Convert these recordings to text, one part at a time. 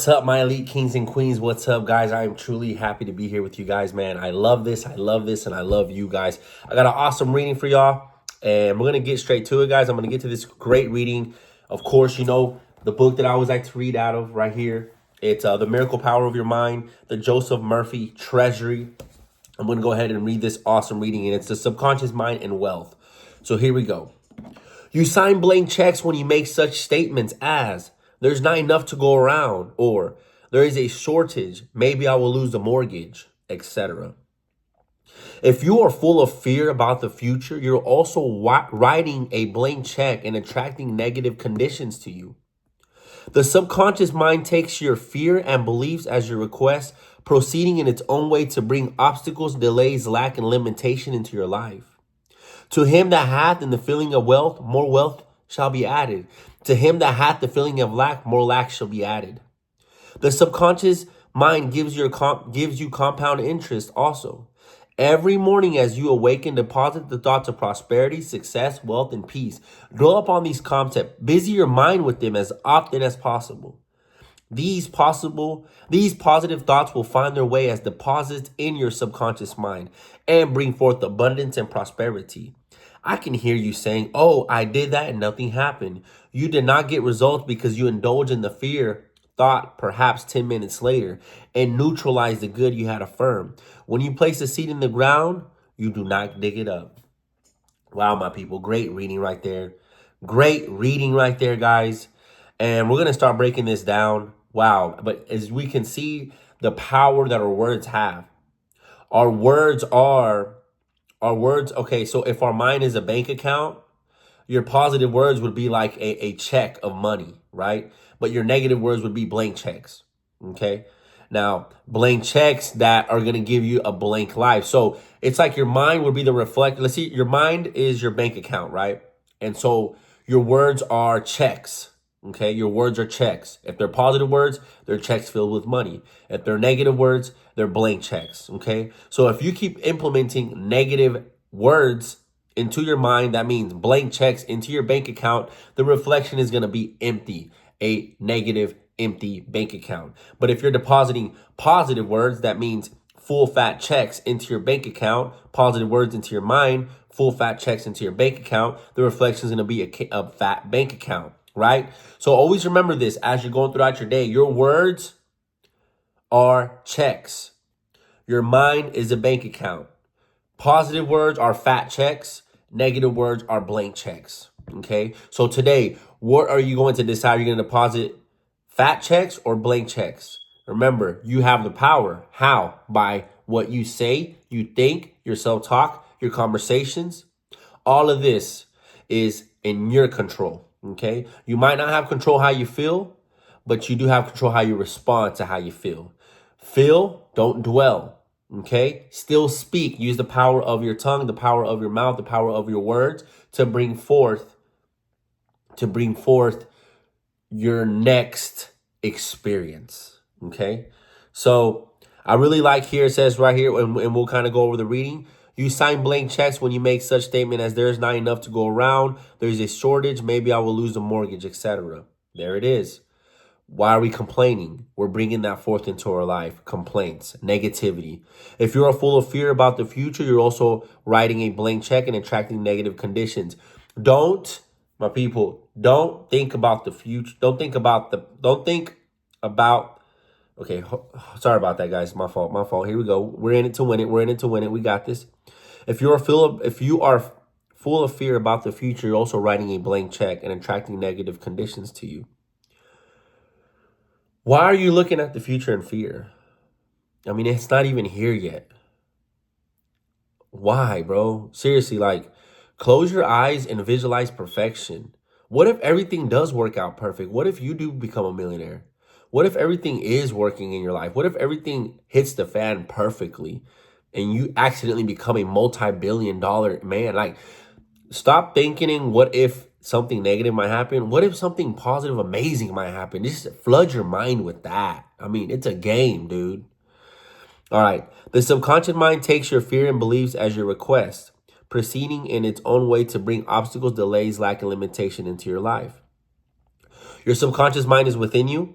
What's up, my elite kings and queens? What's up, guys? I am truly happy to be here with you guys, man. I love this, and I love you guys. I got an awesome reading for y'all, and we're going to get straight to it, guys. I'm going to get to this great reading. Of course, you know, the book that I always like to read out of right here. It's The Miracle Power of Your Mind, the Joseph Murphy Treasury. I'm going to go ahead and read this awesome reading, and it's The Subconscious Mind and Wealth. So here we go. You sign blank checks when you make such statements as, there's not enough to go around, or there is a shortage, maybe I will lose the mortgage, etc. If you are full of fear about the future, you're also writing a blank check and attracting negative conditions to you. The subconscious mind takes your fear and beliefs as your request, proceeding in its own way to bring obstacles, delays, lack, and limitation into your life. To him that hath in the feeling of wealth, more wealth shall be added. To him that hath the feeling of lack, more lack shall be added. The subconscious mind gives you compound interest also. Every morning as you awaken, deposit the thoughts of prosperity, success, wealth, and peace. Dwell upon these concepts. Busy your mind with them as often as possible. These positive thoughts will find their way as deposits in your subconscious mind and bring forth abundance and prosperity. I can hear you saying, oh, I did that and nothing happened. You did not get results because you indulged in the fear thought perhaps 10 minutes later and neutralized the good you had affirmed. When you place a seed in the ground, you do not dig it up. Wow, my people, great reading right there. Great reading right there, guys. And we're going to start breaking this down. Wow. But as we can see, the power that our words have. Our words, okay, so if our mind is a bank account, your positive words would be like a check of money, right? But your negative words would be blank checks, okay? Now, blank checks that are going to give you a blank life. So it's like your mind would be the reflect. Let's see, your mind is your bank account, right? And so your words are checks, okay? Your words are checks. If they're positive words, they're checks filled with money. If they're negative words, they're blank checks, okay? So if you keep implementing negative words into your mind, that means blank checks into your bank account, the reflection is going to be empty, a negative, empty bank account. But if you're depositing positive words, that means full fat checks into your bank account, positive words into your mind, full fat checks into your bank account, the reflection is going to be a fat bank account, right? So always remember this as you're going throughout your day. Your words are checks. Your mind is a bank account. Positive words are fat checks. Negative words are blank checks. Okay. So today, what are you going to decide? You're going to deposit fat checks or blank checks? Remember, you have the power. How? By what you say, you think, your self-talk, your conversations. All of this is in your control. Okay. You might not have control how you feel, but you do have control how you respond to how you feel. Feel, don't dwell. Okay, still speak. Use the power of your tongue, the power of your mouth, the power of your words to bring forth your next experience. Okay, so I really like here, it says right here, and we'll kind of go over the reading. You sign blank checks when you make such statement as there is not enough to go around. There's a shortage. Maybe I will lose the mortgage, etc. There it is. Why are we complaining? We're bringing that forth into our life. Complaints, negativity. If you're full of fear about the future, you're also writing a blank check and attracting negative conditions. My people, don't think about the future. Okay, sorry about that, guys. My fault. Here we go. We're in it to win it. We got this. If you are full of fear about the future, you're also writing a blank check and attracting negative conditions to you. Why are you looking at the future in fear? I mean, it's not even here yet. Why, bro? Seriously, like, close your eyes and visualize perfection. What if everything does work out perfect? What if you do become a millionaire? What if everything is working in your life? What if everything hits the fan perfectly and you accidentally become a multi-billion-dollar man? Like, stop thinking, what if something negative might happen? What if something positive, amazing might happen? Just flood your mind with that. I mean, it's a game, dude. All right. The subconscious mind takes your fear and beliefs as your request, proceeding in its own way to bring obstacles, delays, lack, and limitation into your life. Your subconscious mind is within you.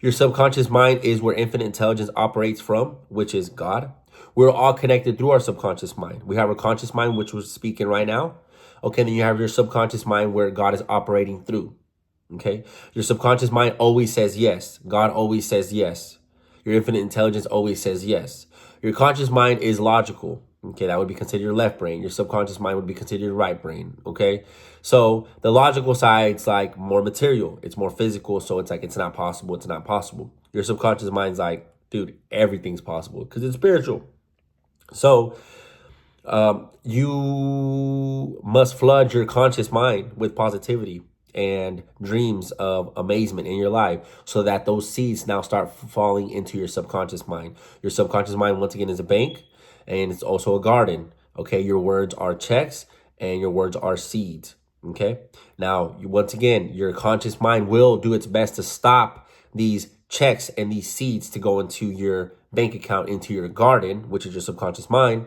Your subconscious mind is where infinite intelligence operates from, which is God. We're all connected through our subconscious mind. We have our conscious mind, which we're speaking right now. Okay, then you have your subconscious mind where God is operating through. Okay, your subconscious mind always says yes. God always says yes. Your infinite intelligence always says yes. Your conscious mind is logical. Okay, that would be considered your left brain. Your subconscious mind would be considered your right brain. Okay, so the logical side's like more material. It's more physical. So it's like, it's not possible. It's not possible. Your subconscious mind's like, dude, everything's possible because it's spiritual. So you must flood your conscious mind with positivity and dreams of amazement in your life so that those seeds now start falling into your subconscious mind. Your subconscious mind, once again, is a bank and it's also a garden. Okay, your words are checks and your words are seeds. Okay, now once again, your conscious mind will do its best to stop these checks and these seeds to go into your bank account, into your garden, which is your subconscious mind.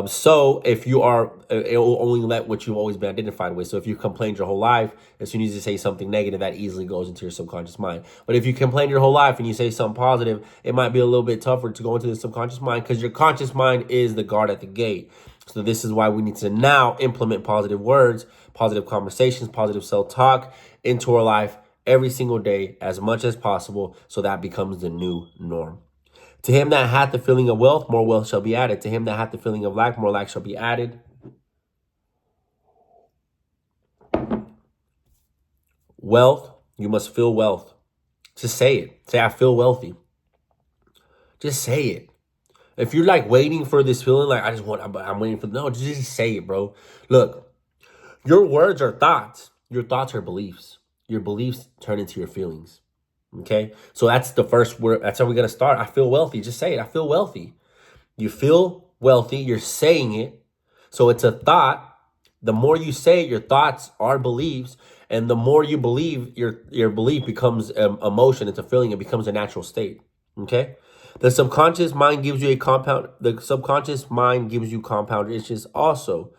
So if you are, it will only let what you've always been identified with. So if you complained your whole life, as soon as you say something negative, that easily goes into your subconscious mind. But if you complain your whole life and you say something positive, it might be a little bit tougher to go into the subconscious mind because your conscious mind is the guard at the gate. So this is why we need to now implement positive words, positive conversations, positive self-talk into our life every single day as much as possible. So that becomes the new norm. To him that hath the feeling of wealth, more wealth shall be added. To him that hath the feeling of lack, more lack shall be added. Wealth, you must feel wealth. Just say it. Say, I feel wealthy. Just say it. If you're like waiting for this feeling, like I'm waiting for, no, just say it, bro. Look, your words are thoughts. Your thoughts are beliefs. Your beliefs turn into your feelings. Okay, so that's the first word. That's how we're going to start. I feel wealthy. Just say it. I feel wealthy. You feel wealthy. You're saying it. So it's a thought. The more you say it, your thoughts are beliefs. And the more you believe, your belief becomes emotion. It's a feeling. It becomes a natural state. Okay. The subconscious mind gives you the subconscious mind gives you compound interest also.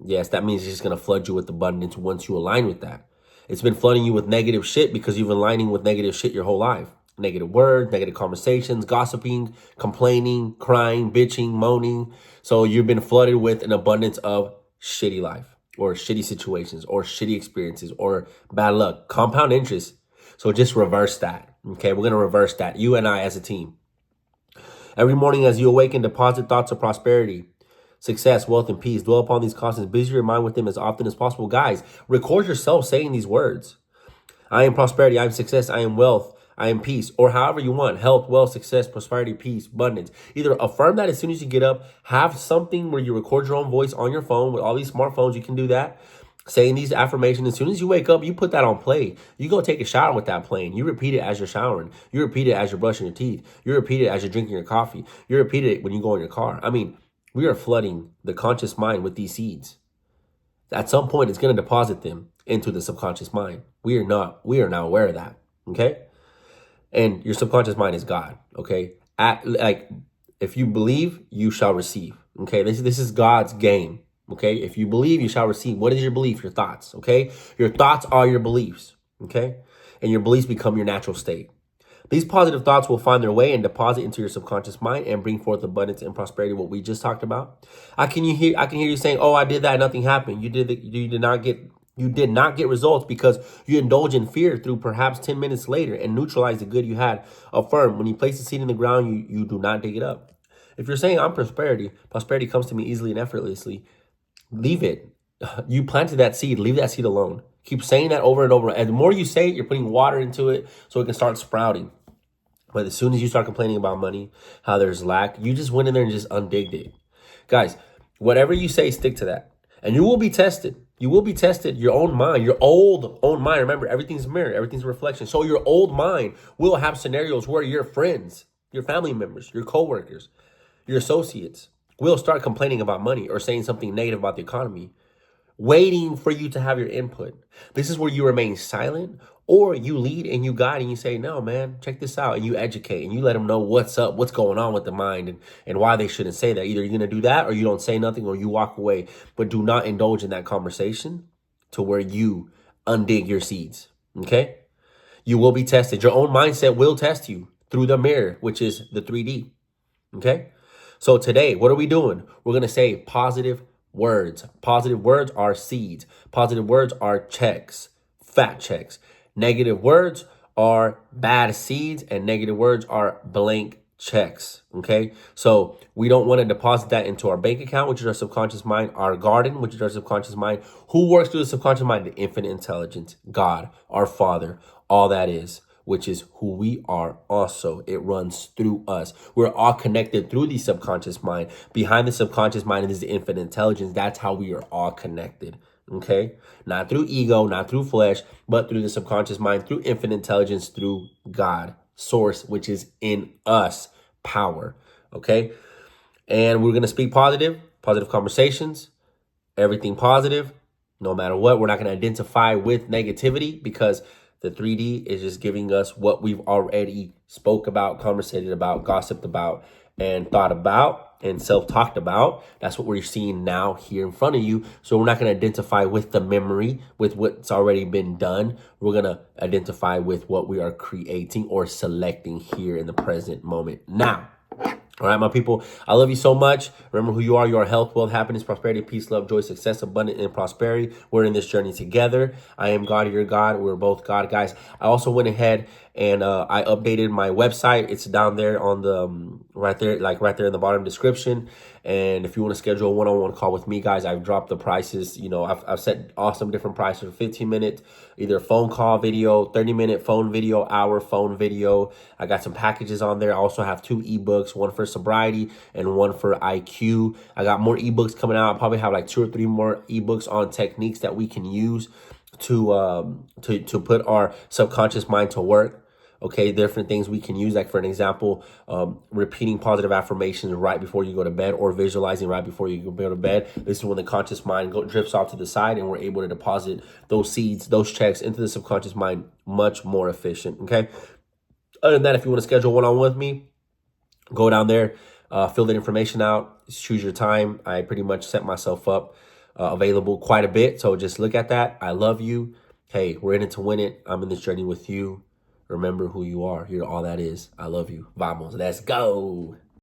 Yes, that means it's just going to flood you with abundance once you align with that. It's been flooding you with negative shit because you've been aligning with negative shit your whole life. Negative words, negative conversations, gossiping, complaining, crying, bitching, moaning. So you've been flooded with an abundance of shitty life or shitty situations or shitty experiences or bad luck. Compound interest. So just reverse that. Okay, we're going to reverse that. You and I as a team. Every morning as you awaken, deposit thoughts of prosperity, success, wealth, and peace. Dwell upon these constants. Busy your mind with them as often as possible. Guys, record yourself saying these words. I am prosperity. I am success. I am wealth. I am peace. Or however you want. Health, wealth, success, prosperity, peace, abundance. Either affirm that as soon as you get up. Have something where you record your own voice on your phone. With all these smartphones, you can do that. Saying these affirmations, as soon as you wake up, you put that on play. You go take a shower with that playing. You repeat it as you're showering. You repeat it as you're brushing your teeth. You repeat it as you're drinking your coffee. You repeat it when you go in your car. I mean, we are flooding the conscious mind with these seeds. At some point, it's going to deposit them into the subconscious mind. We are not aware of that. Okay. And your subconscious mind is God. Okay. If you believe, you shall receive. Okay. This is God's game. Okay. If you believe, you shall receive. What is your belief? Your thoughts. Okay. Your thoughts are your beliefs. Okay. And your beliefs become your natural state. These positive thoughts will find their way and deposit into your subconscious mind and bring forth abundance and prosperity, what we just talked about. I can hear you saying, "Oh, I did that, nothing happened." You did not get results because you indulge in fear through perhaps 10 minutes later and neutralize the good you had. Affirm, when you place the seed in the ground, you do not dig it up. If you're saying I'm prosperity comes to me easily and effortlessly, leave it. You planted that seed, leave that seed alone. Keep saying that over and over. And the more you say it, you're putting water into it so it can start sprouting. But as soon as you start complaining about money, how there's lack, you just went in there and just undigged it. Guys, whatever you say, stick to that. And you will be tested. You will be tested. Your own mind, your old mind. Remember, everything's a mirror. Everything's a reflection. So your old mind will have scenarios where your friends, your family members, your coworkers, your associates will start complaining about money or saying something negative about the economy, waiting for you to have your input. This is where you remain silent, or you lead and you guide and you say, "No, man, check this out." And you educate and you let them know what's up, what's going on with the mind and why they shouldn't say that. Either you're going to do that or you don't say nothing or you walk away. But do not indulge in that conversation to where you undig your seeds. Okay? You will be tested. Your own mindset will test you through the mirror, which is the 3D. Okay? So today, what are we doing? We're going to say positive words. Positive words are seeds. Positive words are checks, fat checks. Negative words are bad seeds, and negative words are blank checks. Okay? So we don't want to deposit that into our bank account, which is our subconscious mind, our garden, which is our subconscious mind. Who works through the subconscious mind? The infinite intelligence, God, our Father, all that is, which is who we are also. It runs through us. We're all connected through the subconscious mind. Behind the subconscious mind is the infinite intelligence. That's how we are all connected. Okay? Not through ego, not through flesh, but through the subconscious mind, through infinite intelligence, through God, source, which is in us, power. Okay? And we're going to speak positive conversations, everything positive, no matter what. We're not going to identify with negativity because the 3D is just giving us what we've already spoke about, conversated about, gossiped about, and thought about, and self-talked about. That's what we're seeing now here in front of you. So we're not going to identify with the memory, with what's already been done. We're going to identify with what we are creating or selecting here in the present moment now. All right, my people, I love you so much. Remember who you are. You are health, wealth, happiness, prosperity, peace, love, joy, success, abundance, and prosperity. We're in this journey together. I am God, you're God. We're both God, guys. I also went ahead and I updated my website. It's down there on the right there in the bottom description. And if you want to schedule a one-on-one call with me, guys, I've dropped the prices. You know, I've set awesome different prices for 15 minutes, either phone call video, 30-minute phone video, hour phone video. I got some packages on there. I also have 2 ebooks, one for sobriety and one for IQ. I got more ebooks coming out. I probably have like 2 or 3 more ebooks on techniques that we can use to put our subconscious mind to work. Okay, different things we can use, like for an example, repeating positive affirmations right before you go to bed, or visualizing right before you go to bed. This is when the conscious mind drifts off to the side, and we're able to deposit those seeds, those checks into the subconscious mind much more efficient. Okay. Other than that, if you want to schedule one-on-one with me, go down there, fill that information out, choose your time. I pretty much set myself up available quite a bit. So just look at that. I love you. Hey, we're in it to win it. I'm in this journey with you. Remember who you are. You're all that is. I love you. Vamos. Let's go.